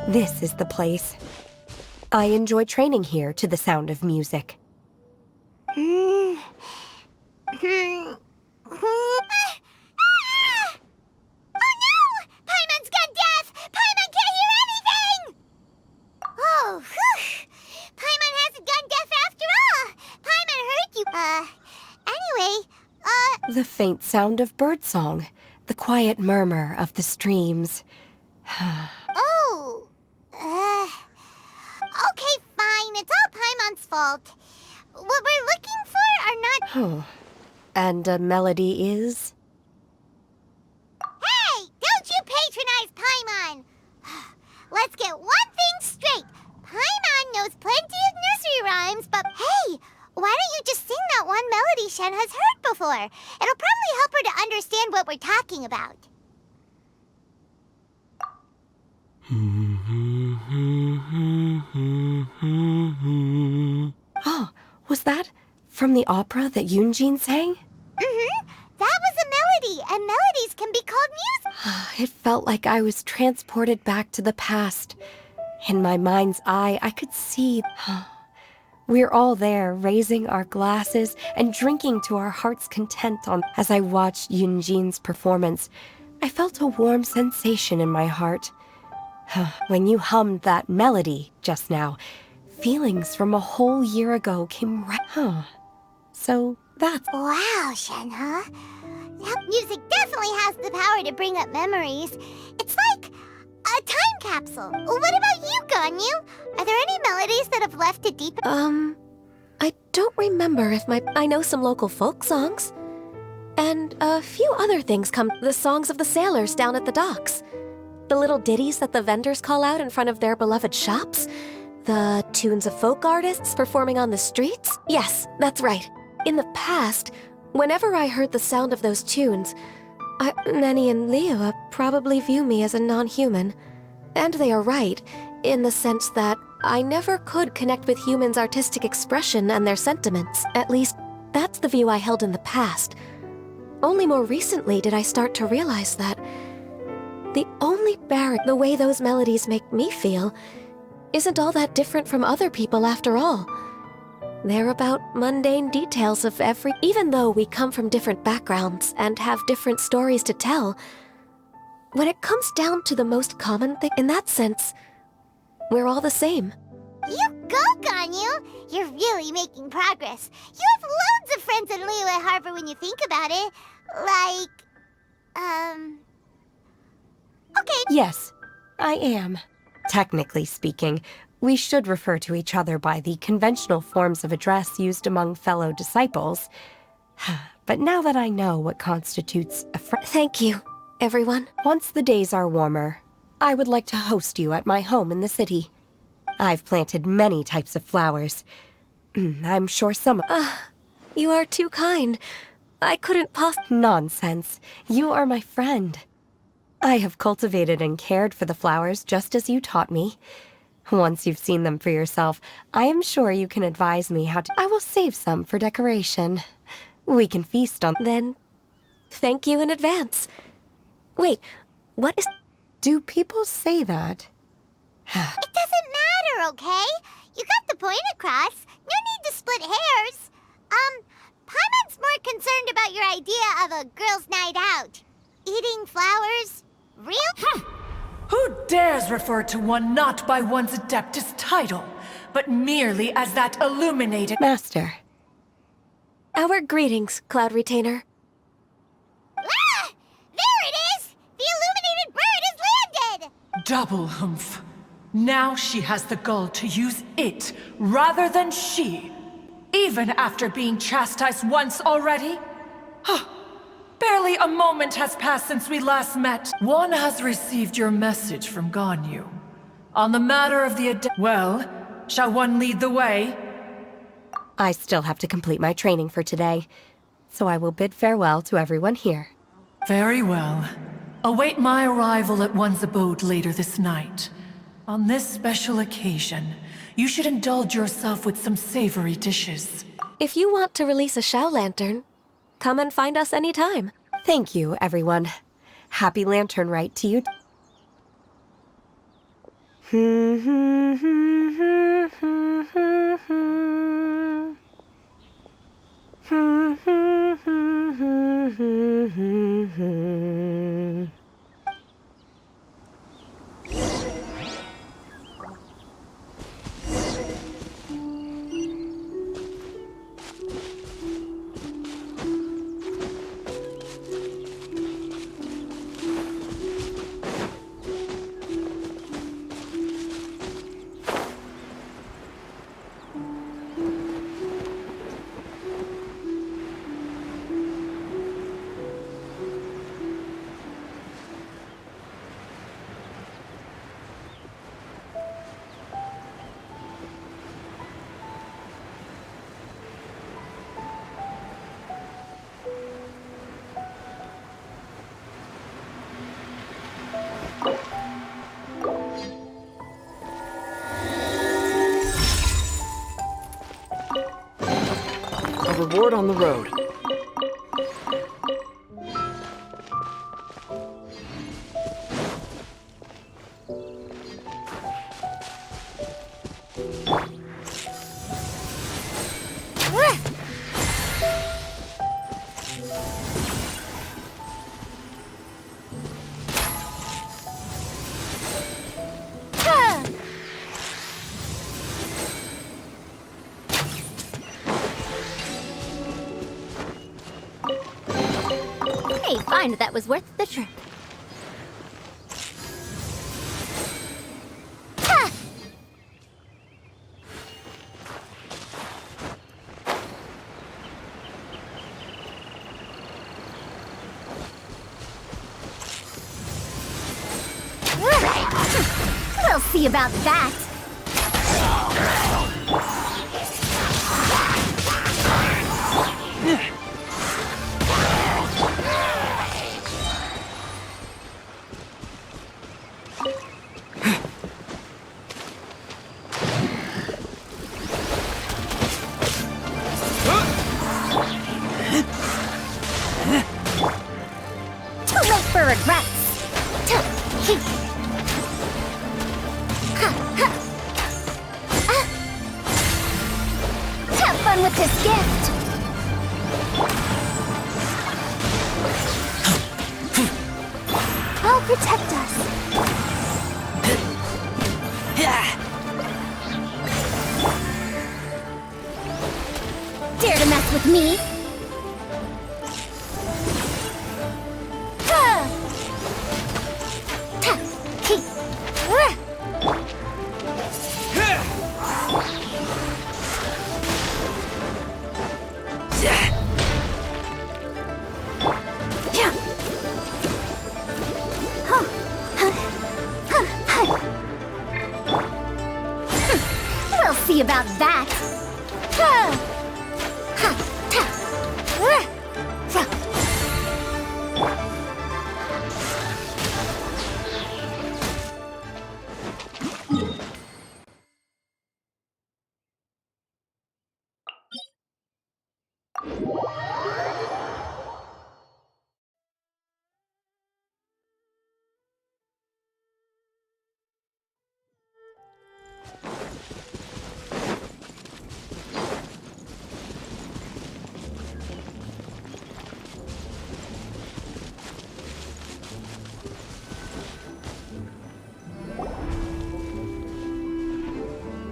This is the place. I enjoy training here to the sound of music. Oh no! Paimon's gone deaf! Paimon can't hear anything! Oh, whew! Paimon hasn't gone deaf after all! Paimon heard you. Anyway, The faint sound of birdsong, the quiet murmur of the streams. oh. Okay, fine. It's all Paimon's fault. What we're looking for are not... Oh. And a melody is? Hey! Don't you patronize Paimon! Let's get one thing straight. Paimon knows plenty of nursery rhymes, but hey! Why don't you just sing that one melody Shen has heard before? It'll probably help her to understand what we're talking about. Oh, was that from the opera that Yoonjin sang? Mm-hmm. That was a melody, and melodies can be called music. It felt like I was transported back to the past. In my mind's eye, I could see... We're all there, raising our glasses and drinking to our heart's content. As I watched Yoonjin's performance, I felt a warm sensation in my heart. When you hummed that melody just now, feelings from a whole year ago came right... So that's... Wow, Shen, huh? Yep, music definitely has the power to bring up memories. It's like a time capsule. What about you, Ganyu? Are there any melodies that have left a deep... I don't remember if I know some local folk songs. And a few other things come... The songs of the sailors down at the docks. The little ditties that the vendors call out in front of their beloved shops. The tunes of folk artists performing on the streets. Yes, that's right. In the past, whenever I heard the sound of those tunes, Nenny and Liyue probably view me as a non-human. And they are right, in the sense that I never could connect with humans' artistic expression and their sentiments. At least, that's the view I held in the past. Only more recently did I start to realize that the only barrier, the way those melodies make me feel, isn't all that different from other people after all. They're about mundane details of every... Even though we come from different backgrounds and have different stories to tell, when it comes down to the most common thing, in that sense, we're all the same. You go, Ganyu! You're really making progress. You have loads of friends in Liyue Harbor when you think about it. Okay. Yes, I am. Technically speaking, we should refer to each other by the conventional forms of address used among fellow disciples. But now that I know what constitutes a friend... Thank you, everyone. Once the days are warmer, I would like to host you at my home in the city. I've planted many types of flowers. I'm sure some... You are too kind. I couldn't Nonsense. You are my friend. I have cultivated and cared for the flowers just as you taught me. Once you've seen them for yourself, I am sure you can advise me how to... I will save some for decoration. We can feast on... Then, thank you in advance. Wait, what is... Do people say that? It doesn't matter, okay? You got the point across. No need to split hairs. Paimon's more concerned about your idea of a girls' night out. Eating flowers? Real? Who dares refer to one not by one's Adeptus title, but merely as that illuminated... Master. Our greetings, Cloud Retainer. Ah! There it is! The illuminated bird has landed! Double humph. Now she has the gall to use it rather than she. Even after being chastised once already? Barely a moment has passed since we last met. One has received your message from Ganyu. On the matter of the Well, shall one lead the way? I still have to complete my training for today, so I will bid farewell to everyone here. Very well. Await my arrival at one's abode later this night. On this special occasion, you should indulge yourself with some savory dishes. If you want to release a Shao Lantern, come and find us anytime. Thank you, everyone. Happy Lantern Rite to you. A reward on the road. Hey, fine, that was worth the trip. Ha! We'll see about that. Too late for regrets. Have fun with this gift. I'll protect us. Dare to mess with me? We'll see about that.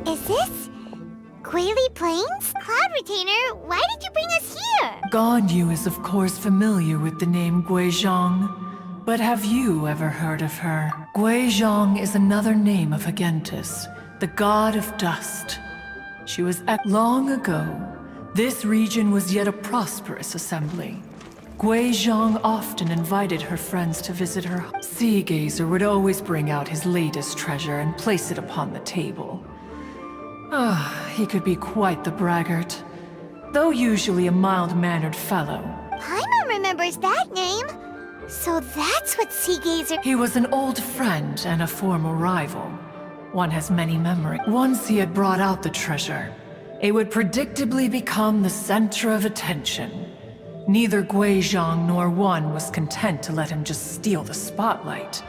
Is this Quaily Plains? Cloud Retainer, why did you bring us here? Ganyu is of course familiar with the name Guizhong, but have you ever heard of her? Guizhong is another name of Hagentis, the god of dust. She was long ago. This region was yet a prosperous assembly. Guizhong often invited her friends to visit her. Sea Gazer would always bring out his latest treasure and place it upon the table. He could be quite the braggart, though usually a mild-mannered fellow. Paimon remembers that name. So that's what Sea Gazer... He was an old friend and a former rival. One has many memories. Once he had brought out the treasure, it would predictably become the center of attention. Neither Guizhong nor one was content to let him just steal the spotlight.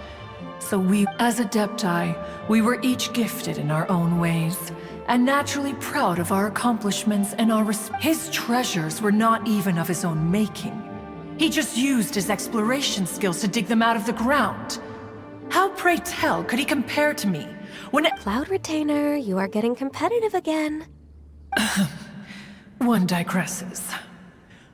So we, as Adepti, we were each gifted in our own ways, and naturally proud of our accomplishments and his treasures were not even of his own making. He just used his exploration skills to dig them out of the ground. How, pray tell, could he compare to me, when Cloud Retainer, you are getting competitive again. One digresses.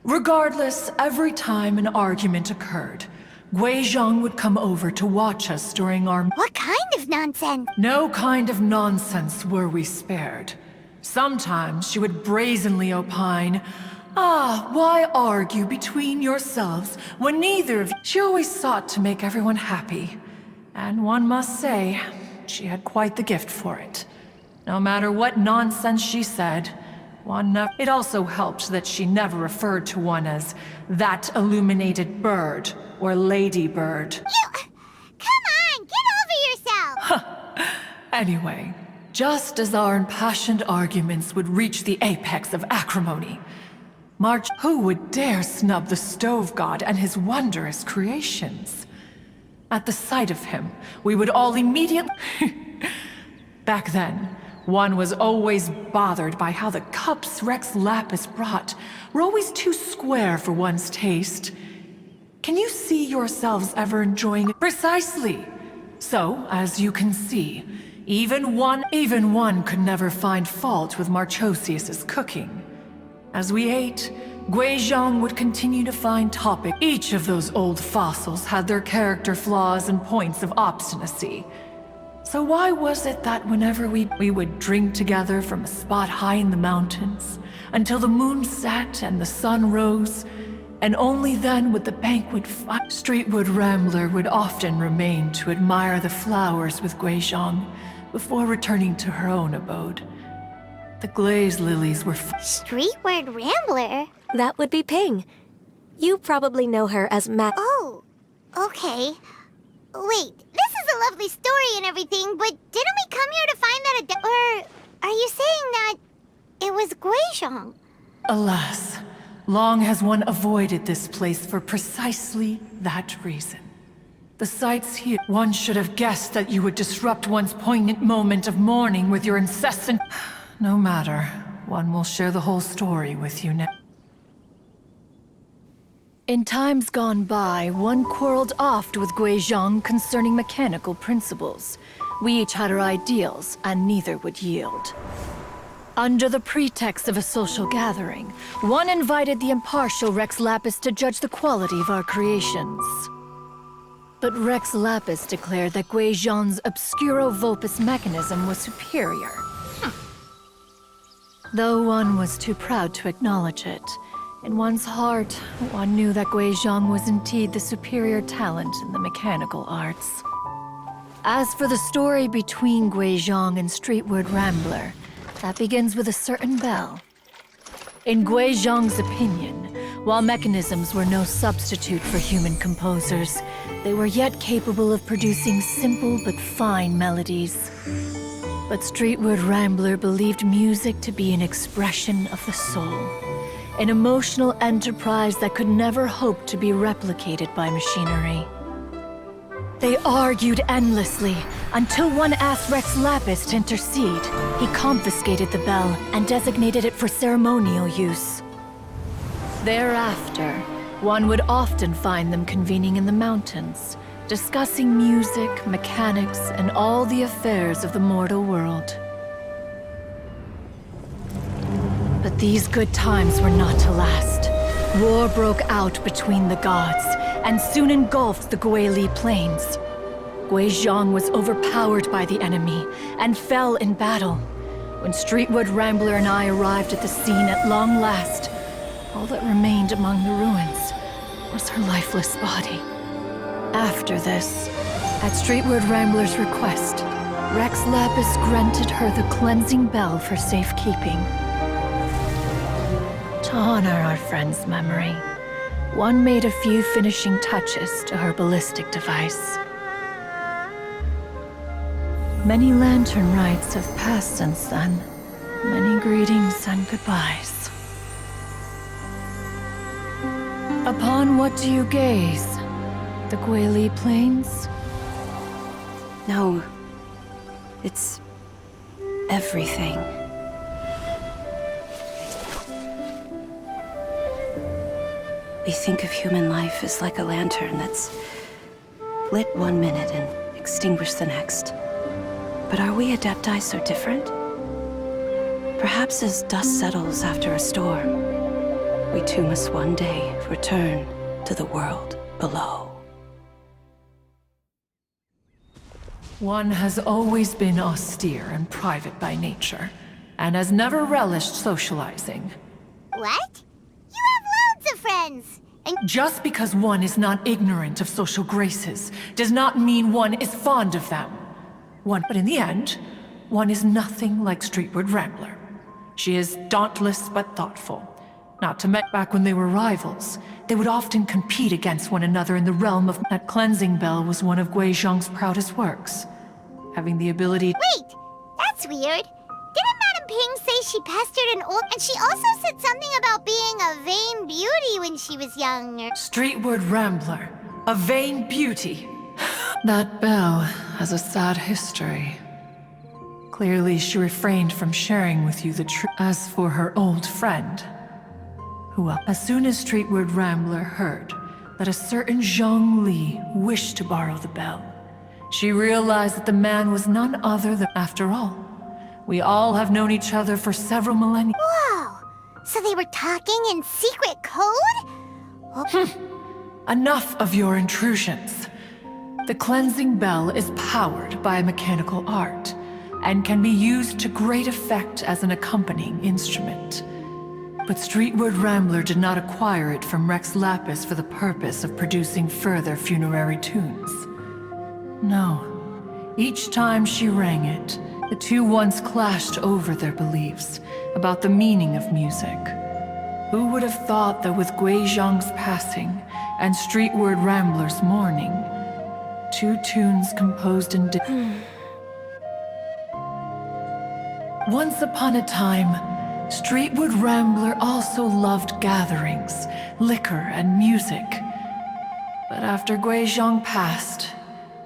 Regardless, every time an argument occurred, Guizhong would come over to watch us during our— What kind of nonsense? No kind of nonsense were we spared. Sometimes she would brazenly opine, why argue between yourselves when neither of you— She always sought to make everyone happy. And one must say, she had quite the gift for it. No matter what nonsense she said, it also helped that she never referred to one as that illuminated bird or ladybird. Come on, get over yourself! Anyway, just as our impassioned arguments would reach the apex of acrimony, who would dare snub the stove god and his wondrous creations? At the sight of him, we would all immediately— Back then, one was always bothered by how the cups Rex Lapis brought were always too square for one's taste. Can you see yourselves ever enjoying it? Precisely! So, as you can see, even one could never find fault with Marchosius's cooking. As we ate, Guizhong would continue to find topic. Each of those old fossils had their character flaws and points of obstinacy. So why was it that whenever we would drink together from a spot high in the mountains, until the moon set and the sun rose, and only then would the banquet Streetwood Rambler would often remain to admire the flowers with Guizhong before returning to her own abode. The glaze lilies were Streetward Rambler? That would be Ping. You probably know her as Oh, okay. Wait, this is a lovely story and everything, but didn't we come here to find that or are you saying that it was Guizhong? Alas, long has one avoided this place for precisely that reason. The sights here— One should have guessed that you would disrupt one's poignant moment of mourning with your incessant— No matter, one will share the whole story with you now. In times gone by, one quarreled oft with Guizhong concerning mechanical principles. We each had our ideals, and neither would yield. Under the pretext of a social gathering, one invited the impartial Rex Lapis to judge the quality of our creations. But Rex Lapis declared that Guizhong's Obscuro Vulpus mechanism was superior. Though one was too proud to acknowledge it, in one's heart, one knew that Guizhong was indeed the superior talent in the mechanical arts. As for the story between Guizhong and Streetward Rambler, that begins with a certain bell. In Guizhong's opinion, while mechanisms were no substitute for human composers, they were yet capable of producing simple but fine melodies. But Streetward Rambler believed music to be an expression of the soul, an emotional enterprise that could never hope to be replicated by machinery. They argued endlessly, until one asked Rex Lapis to intercede. He confiscated the bell and designated it for ceremonial use. Thereafter, one would often find them convening in the mountains, discussing music, mechanics, and all the affairs of the mortal world. But these good times were not to last. War broke out between the gods, and soon engulfed the Guili Plains. Guizhong was overpowered by the enemy, and fell in battle. When Streetwood Rambler and I arrived at the scene at long last, all that remained among the ruins was her lifeless body. After this, at Streetwood Rambler's request, Rex Lapis granted her the cleansing bell for safekeeping. To honor our friend's memory, one made a few finishing touches to her ballistic device. Many lantern rites have passed since then. Many greetings and goodbyes. Upon what do you gaze? The Guili Plains? No. It's everything. We think of human life as like a lantern that's lit one minute and extinguished the next. But are we Adepti so different? Perhaps as dust settles after a storm, we too must one day return to the world below. One has always been austere and private by nature, and has never relished socializing. What? You have loads of friends! And Just because one is not ignorant of social graces does not mean one is fond of them. But in the end, one is nothing like Streetward Rambler. She is dauntless but thoughtful. Not to mention, back when they were rivals, they would often compete against one another in the realm of... That cleansing bell was one of Guizhong's proudest works. Having the ability... wait, that's weird. Didn't Madame Ping say she pestered an old... And she also said something about being a vain beauty when she was younger. Streetward Rambler, a vain beauty. That bell has a sad history. Clearly, she refrained from sharing with you the truth. As for her old friend, who else? As soon as Streetward Rambler heard that a certain Zhang Li wished to borrow the bell, she realized that the man was none other than... After all, we all have known each other for several millennia. Whoa! So they were talking in secret code? Enough of your intrusions. The cleansing bell is powered by a mechanical art, and can be used to great effect as an accompanying instrument. But Streetward Rambler did not acquire it from Rex Lapis for the purpose of producing further funerary tunes. No. Each time she rang it, the two once clashed over their beliefs about the meaning of music. Who would have thought that with Guizhong's passing and Streetward Rambler's mourning, two tunes composed in... Once upon a time, Streetward Rambler also loved gatherings, liquor, and music. But after Guizhong passed,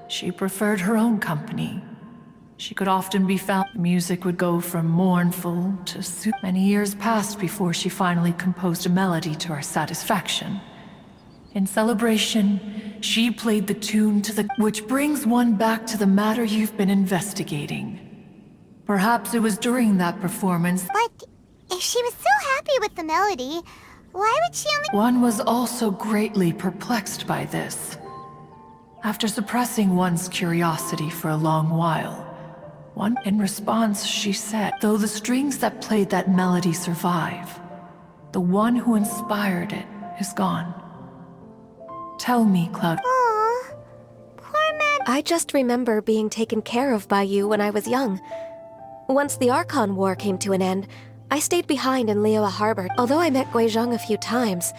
she preferred her own company. She could often be found. Music would go from mournful to soothing. Many years passed before she finally composed a melody to her satisfaction. In celebration, she played the tune to the... Which brings one back to the matter you've been investigating. Perhaps it was during that performance... But if she was so happy with the melody, why would she only... One was also greatly perplexed by this. After suppressing one's curiosity for a long while, in response, she said, though the strings that played that melody survive, the one who inspired it is gone. Tell me, Cloud... Aw, poor Mad... I just remember being taken care of by you when I was young. Once the Archon War came to an end, I stayed behind in Liyue Harbor. Although I met Guizhong a few times,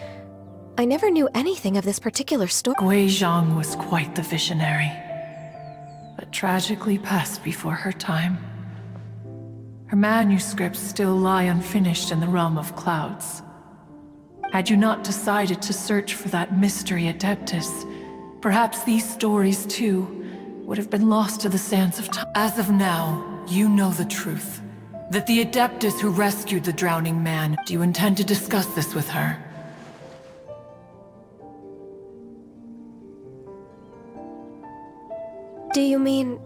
I never knew anything of this particular story. Guizhong was quite the visionary, but tragically passed before her time. Her manuscripts still lie unfinished in the realm of clouds. Had you not decided to search for that mystery Adeptus, perhaps these stories, too, would have been lost to the sands of time. As of now, you know the truth. That the Adeptus who rescued the drowning man. Do you intend to discuss this with her? Do you mean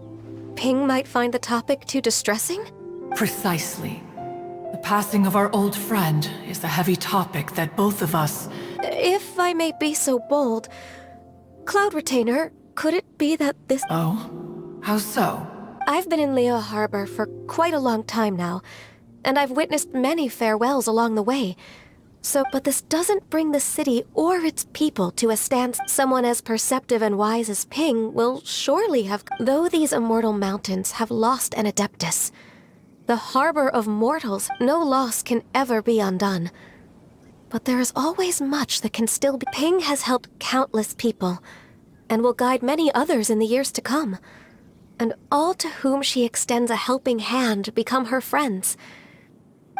Ping might find the topic too distressing? Precisely. The passing of our old friend is a heavy topic that both of us... If I may be so bold, Cloud Retainer, could it be that this... Oh? How so? I've been in Liyue Harbor for quite a long time now, and I've witnessed many farewells along the way. But this doesn't bring the city or its people to a standstill. Someone as perceptive and wise as Ping will surely have... Though these immortal mountains have lost an Adeptus, the harbor of mortals, no loss can ever be undone. But there is always much that can still be... Ping has helped countless people, and will guide many others in the years to come. And all to whom she extends a helping hand become her friends.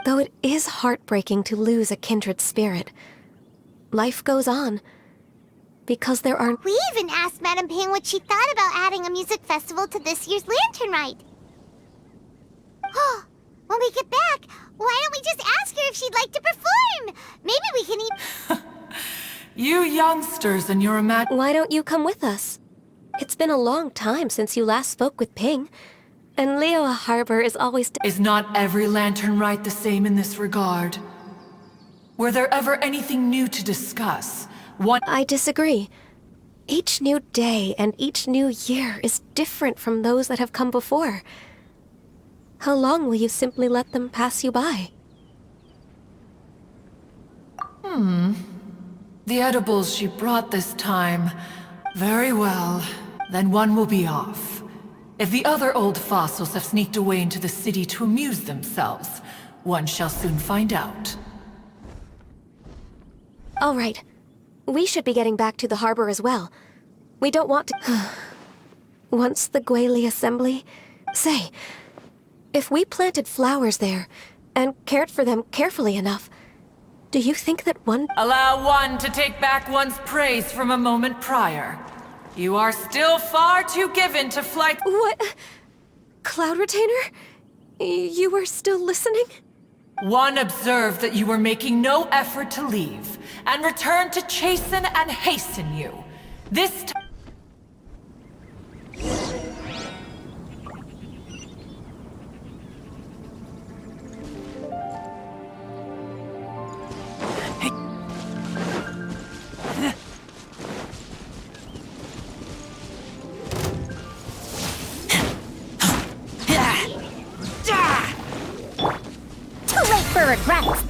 Though it is heartbreaking to lose a kindred spirit, life goes on. because there aren't... We even asked Madame Ping what she thought about adding a music festival to this year's Lantern Rite. Oh, when we get back, why don't we just ask her if she'd like to perform? Maybe we can even... You youngsters and your Why don't you come with us? It's been a long time since you last spoke with Ping, and Leo Harbor is always... Is not every Lantern Rite the same in this regard? Were there ever anything new to discuss? I disagree. Each new day and each new year is different from those that have come before. How long will you simply let them pass you by? The edibles she brought this time. Very well. Then one will be off. If the other old fossils have sneaked away into the city to amuse themselves, one shall soon find out. All right. We should be getting back to the harbor as well. We don't want to... Once the Guili assembly... Say, if we planted flowers there, and cared for them carefully enough, do you think that one... Allow one to take back one's praise from a moment prior. You are still far too given to flight... What? Cloud Retainer? You were still listening? One observed that you were making no effort to leave, and returned to chasten and hasten you. This time... Too late for regrets!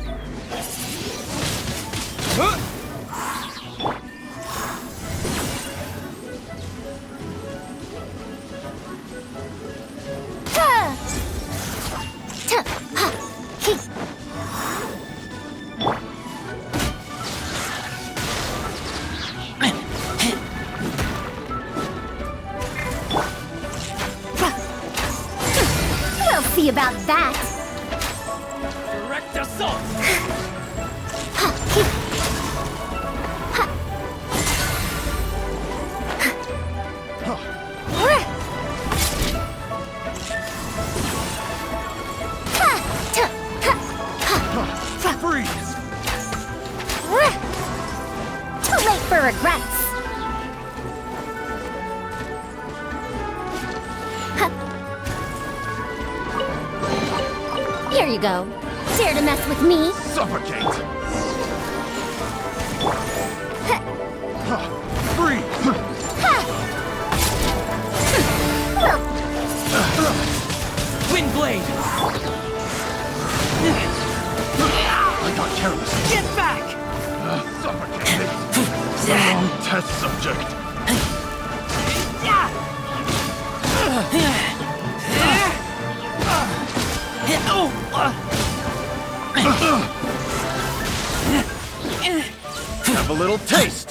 We'll see about that! Direct assault! Freeze! Too late for regrets! Here you go. Dare to mess with me? Suffocate! Freeze! Wind blade! I got careless. Get back! Suffocated. Wrong test subject. Have a little taste.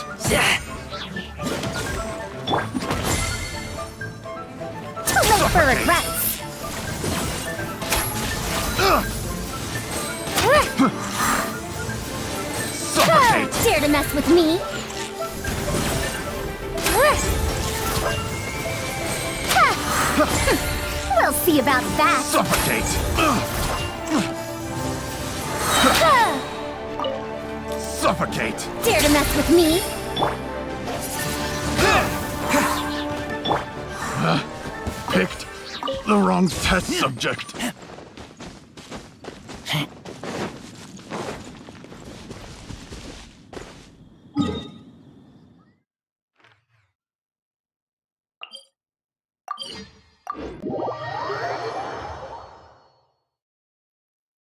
Too late for regrets! Suffocate! Dare to mess with me? We'll see about that! Suffocate! Suffocate! Dare to mess with me? Picked the wrong test subject.